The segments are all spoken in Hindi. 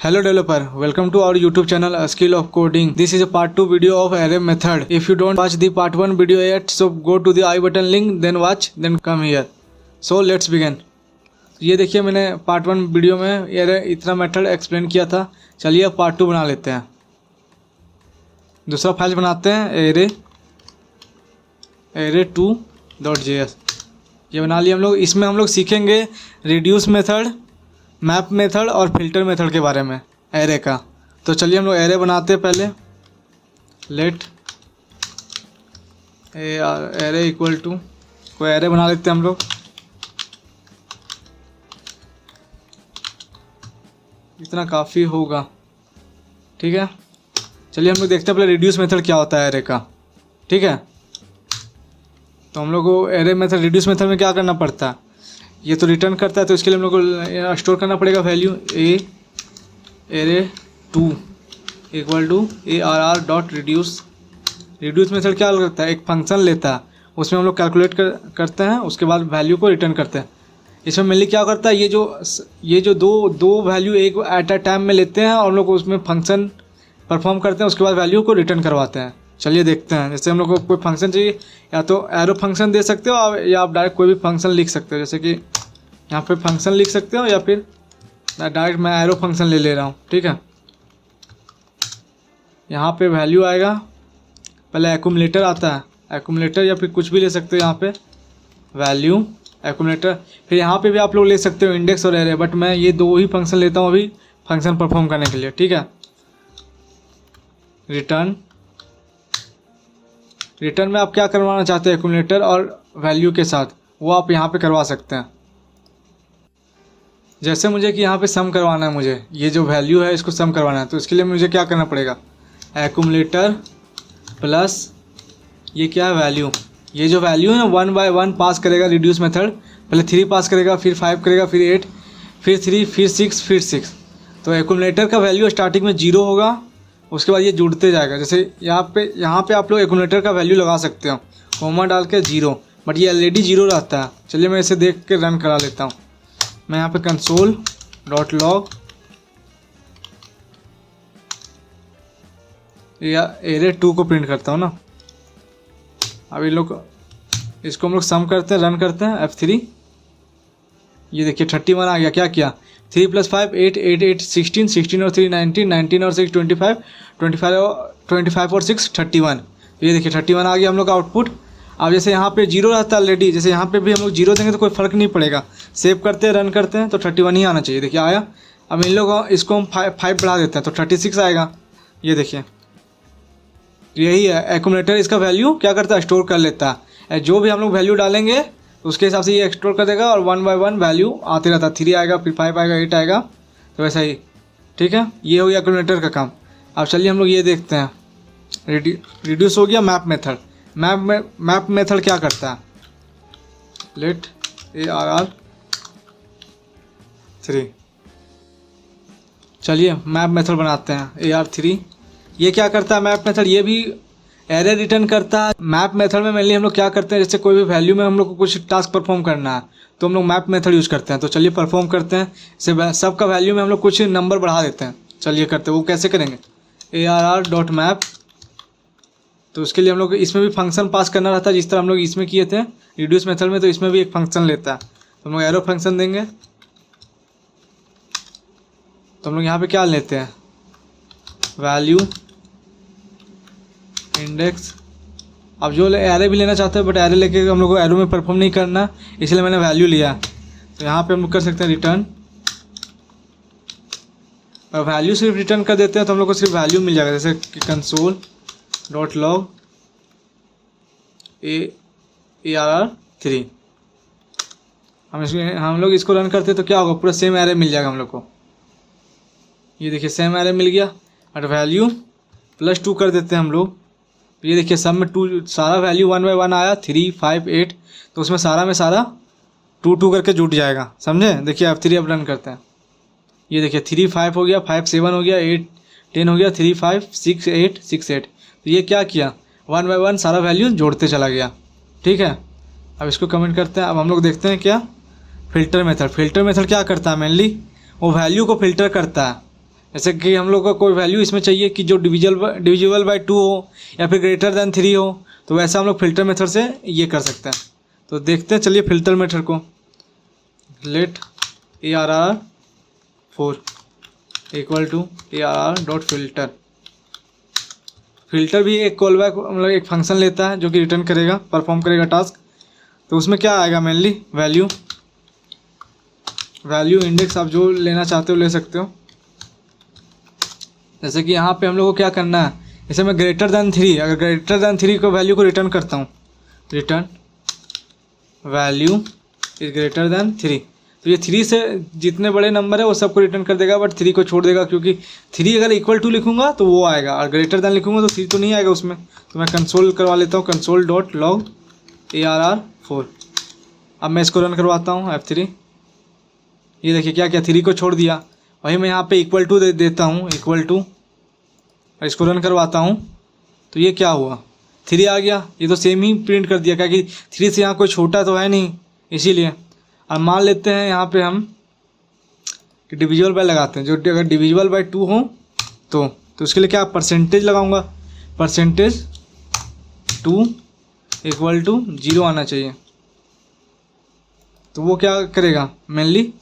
Hello developer, welcome to our YouTube channel A Skill of Coding. This is a part 2 video of array method. If you don't watch the part 1 video yet, so go to the I button link, then watch, then come here. So let's begin. ये देखिए मैंने पार्ट 1 वीडियो में एरे इतना मेथड एक्सप्लेन किया था. चलिए अब पार्ट 2 बना लेते हैं. दूसरा फाइल बनाते हैं array2.js. ये बना लिया हम लोग. इसमें हम लोग सीखेंगे रिड्यूस मेथड, मैप मेथड और फिल्टर मेथड के बारे में एरे का. तो चलिए हम लोग एरे बनाते हैं. पहले लेट एरे इक्वल टू कोई एरे बना लेते हैं हम लोग. इतना काफ़ी होगा, ठीक है. चलिए हम लोग देखते हैं पहले रिड्यूस मेथड क्या होता है एरे का, ठीक है. तो हम लोग को एरे मेथड रिड्यूस मेथड में क्या करना पड़ता है, ये तो रिटर्न करता है. तो इसके लिए हम लोग को स्टोर करना पड़ेगा value array2 equal to ARR dot reduce. Reduce method क्या करता है, एक फंक्शन लेता है, उसमें हम लोग कैलकुलेट करते हैं, उसके बाद वैल्यू को रिटर्न करते हैं. इसमें मेनली क्या करता है, ये जो दो वैल्यू एक एट अ टाइम में लेते हैं और हम लोग उसमें फंक्शन परफॉर्म करते हैं, उसके बाद वैल्यू को रिटर्न करवाते हैं. चलिए देखते हैं. जैसे हम लोग को कोई फंक्शन चाहिए, या तो एरो फंक्शन दे सकते हो या आप डायरेक्ट कोई भी फंक्शन लिख सकते हो. जैसे कि यहाँ पे फंक्शन लिख सकते हो या फिर डायरेक्ट मैं एरो फंक्शन ले रहा हूँ, ठीक है. यहाँ पे वैल्यू आएगा, पहले एक्यूमुलेटर आता है, एक्यूमुलेटर या फिर कुछ भी ले सकते हो. यहाँ पे वैल्यू एक्यूमुलेटर, फिर यहाँ पे भी आप लोग ले सकते हो इंडेक्स और एरे, बट मैं ये दो ही फंक्शन लेता हूँ अभी फंक्शन परफॉर्म करने के लिए, ठीक है. रिटर्न में आप क्या करवाना चाहते हैं एक्यूमुलेटर और वैल्यू के साथ, वो आप यहाँ पे करवा सकते हैं. जैसे मुझे कि यहाँ पे सम करवाना है, मुझे ये जो वैल्यू है इसको सम करवाना है. तो इसके लिए मुझे क्या करना पड़ेगा, एक्यूमुलेटर प्लस ये क्या है वैल्यू. ये जो वैल्यू है 1 by 1 पास करेगा रिड्यूस मेथड. पहले 3 पास करेगा, फिर 5 करेगा, फिर 8, फिर 3, फिर 6, फिर 6. तो एक्यूमुलेटर का वैल्यू स्टार्टिंग में 0 होगा, उसके बाद ये जुड़ते जाएगा. जैसे यहाँ पे आप लोग एक्यूमुलेटर का वैल्यू लगा सकते हो, कॉमा डाल के 0, बट ये ऑलरेडी 0 रहता है. चलिए मैं इसे देख के रन करा लेता हूँ. मैं यहाँ पे console.log या array2 को प्रिंट करता हूँ ना. अब ये लोग इसको हम लोग सम करते हैं, रन करते हैं F3. ये देखिए 31 आ गया. क्या किया, 3 + 5 8 8 8 16 16 और 3 19 19 और 6 25 25 और 6 31. ये देखिए 31 आ गया हम लोग का आउटपुट. अब जैसे यहाँ पे 0 रहता है ऑलरेडी, जैसे यहाँ पे भी हम लोग 0 देंगे तो कोई फ़र्क नहीं पड़ेगा. सेव करते हैं, रन करते हैं तो 31 ही आना चाहिए. देखिए आया. अब इन लोगों इसको हम 5 बढ़ा देते हैं तो 36 आएगा. ये देखिए यही है एक्यूमुलेटर. इसका वैल्यू क्या करता है, स्टोर कर लेता है. जो भी हम लोग वैल्यू डालेंगे उसके हिसाब से ये स्टोर कर देगा और 1 by 1 वैल्यू आते रहता है. 3 आएगा, फिर 5 आएगा, 8 आएगा, तो वैसा ही, ठीक है. ये हो गया एक्यूमुलेटर का काम. अब चलिए हम लोग ये देखते हैं. रिड्यूस हो गया मैप मेथड. मैप मेथड क्या करता है, लेट ARR3. चलिए मैप मेथड बनाते हैं AR3. ये क्या करता है मैप मेथड, ये भी एरे रिटर्न करता है. मैप मेथड में मेनली हम लोग क्या करते हैं, जैसे कोई भी वैल्यू में हम लोग को कुछ टास्क परफॉर्म करना है तो हम लोग मैप मेथड यूज़ करते हैं. तो चलिए परफॉर्म करते हैं. जैसे सबका वैल्यू में हम लोग कुछ नंबर बढ़ा देते हैं. चलिए करते हैं. वो कैसे करेंगे, ARR.map. तो उसके लिए हम लोग इसमें भी फंक्शन पास करना रहता है, जिस तरह हम लोग इसमें किए थे रिड्यूस मेथड में. तो इसमें भी एक फंक्शन लेता है, तो हम लोग एरो फंक्शन देंगे. तो हम लोग यहाँ पे क्या लेते हैं, वैल्यू इंडेक्स. अब जो एरे भी लेना चाहते हैं, बट एरे लेके हम लोग को एरो में परफॉर्म नहीं करना, इसलिए मैंने वैल्यू लिया. तो यहाँ पे हम लोग कर सकते हैं रिटर्न, और वैल्यू सिर्फ रिटर्न कर देते हैं तो हम लोग को सिर्फ वैल्यू मिल जाएगा. जैसे कि console.log ARR3. हम लोग इसको रन करते हैं तो क्या होगा, पूरा सेम एरे मिल जाएगा हम लोग को. ये देखिए सेम एरे मिल गया. और वैल्यू +2 कर देते हैं हम लोग. ये देखिए सब में 2, सारा वैल्यू 1 by 1 आया, 3 5 8. तो उसमें सारा में सारा 2 2 करके जुट जाएगा, समझे. देखिए F3 अब रन करते हैं. ये देखिए 3 5 हो गया, 5 7 हो गया, 8 10 हो गया, 3 5 6 8 6 8. तो ये क्या किया, 1 by 1 सारा वैल्यू जोड़ते चला गया, ठीक है. अब इसको कमेंट करते हैं. अब हम लोग देखते हैं क्या, फिल्टर मेथड क्या करता है, मेनली वो वैल्यू को फिल्टर करता है. जैसे कि हम लोग का कोई वैल्यू इसमें चाहिए कि जो डिविजिबल बाय 2 हो या फिर ग्रेटर देन 3 हो, तो वैसा हम लोग फ़िल्टर मेथड से ये कर सकते हैं। तो देखते हैं, चलिए फ़िल्टर मेथड को, let ARR 4 equal to ARR dot filter. Filter भी एक कॉल बैक मतलब एक फंक्शन लेता है जो कि रिटर्न करेगा, परफॉर्म करेगा टास्क। तो उसमें क्या आएगा, मेनली वैल्यू इंडेक्स आप जो लेना चाहते हो ले सकते हो। जैसे कि यहाँ पे हम लोग को क्या करना है, जैसे मैं ग्रेटर दैन 3, अगर ग्रेटर दैन 3 को वैल्यू को रिटर्न करता हूँ, return value is greater than 3, तो ये 3 से जितने बड़े नंबर है वो सबको रिटर्न कर देगा, बट 3 को छोड़ देगा, क्योंकि 3 अगर इक्वल टू लिखूंगा तो वो आएगा, और ग्रेटर दैन लिखूंगा तो 3 तो नहीं आएगा उसमें। तो मैं कंसोल करवा लेता हूँ, कंसोल डॉट लॉग ARR 4। अब मैं इसको रन करवाता हूँ F3। ये देखिए क्या क्या 3 को छोड़ दिया। वही मैं यहाँ पे इक्वल टू देता हूँ, इक्वल टू, और इसको रन करवाता हूँ तो ये क्या हुआ, 3 आ गया। ये तो सेम ही प्रिंट कर दिया, क्योंकि 3 से यहाँ कोई छोटा तो है नहीं, इसीलिए। अब मान लेते हैं यहाँ पे हम कि डिविजिबल बाय लगाते हैं, जो अगर डिविजिबल बाय 2 हो तो उसके लिए क्या परसेंटेज लगाऊंगा, परसेंटेज 2 इक्वल टू 0 आना चाहिए। तो वो क्या करेगा, मेनली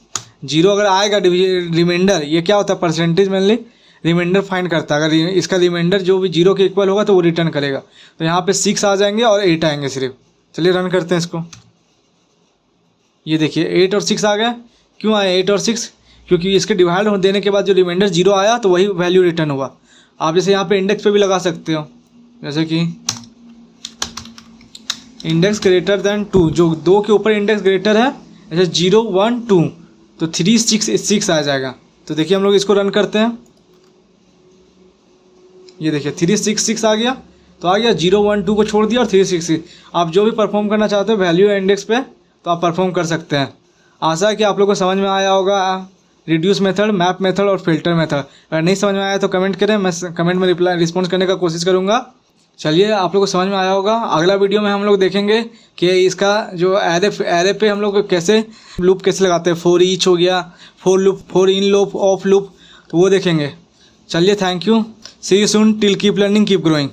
0 अगर आएगा रिमाइंडर, ये क्या होता है परसेंटेज मेनली रिमाइंडर फाइंड करता है। अगर इसका रिमाइंडर जो भी 0 के इक्वल होगा तो वो रिटर्न करेगा। तो यहाँ पे 6 आ जाएंगे और 8 आएंगे सिर्फ। चलिए रन करते हैं इसको। ये देखिए 8 और 6 आ गया। क्यों आए 8 और 6, क्योंकि इसके डिवाइड देने के बाद जो रिमाइंडर 0 आया तो वही वैल्यू रिटर्न हुआ। आप जैसे यहाँ पे इंडेक्स पे भी लगा सकते हो, जैसे कि इंडेक्स ग्रेटर दैन 2, जो 2 के ऊपर इंडेक्स ग्रेटर है, जैसे 0 1 2, तो 3 6 आ जाएगा। तो देखिए हम लोग इसको रन करते हैं। ये देखिए 3 6 आ गया, तो आ गया 0 1 2 को छोड़ दिया और 3 6। आप जो भी परफॉर्म करना चाहते हो वैल्यू इंडेक्स पे, तो आप परफॉर्म कर सकते हैं। आशा है कि आप लोगों को समझ में आया होगा रिड्यूस मेथड, मैप मेथड और फिल्टर मेथड। अगर नहीं समझ में आया तो कमेंट करें, मैं कमेंट में रिस्पॉन्स करने का कोशिश करूँगा। चलिए आप लोग को समझ में आया होगा। अगला वीडियो में हम लोग देखेंगे कि इसका जो एरे पे हम लोग कैसे लूप कैसे लगाते हैं, फॉर ईच हो गया, for loop, for in loop, of loop, तो वो देखेंगे। चलिए thank you, see you soon, till keep learning keep growing.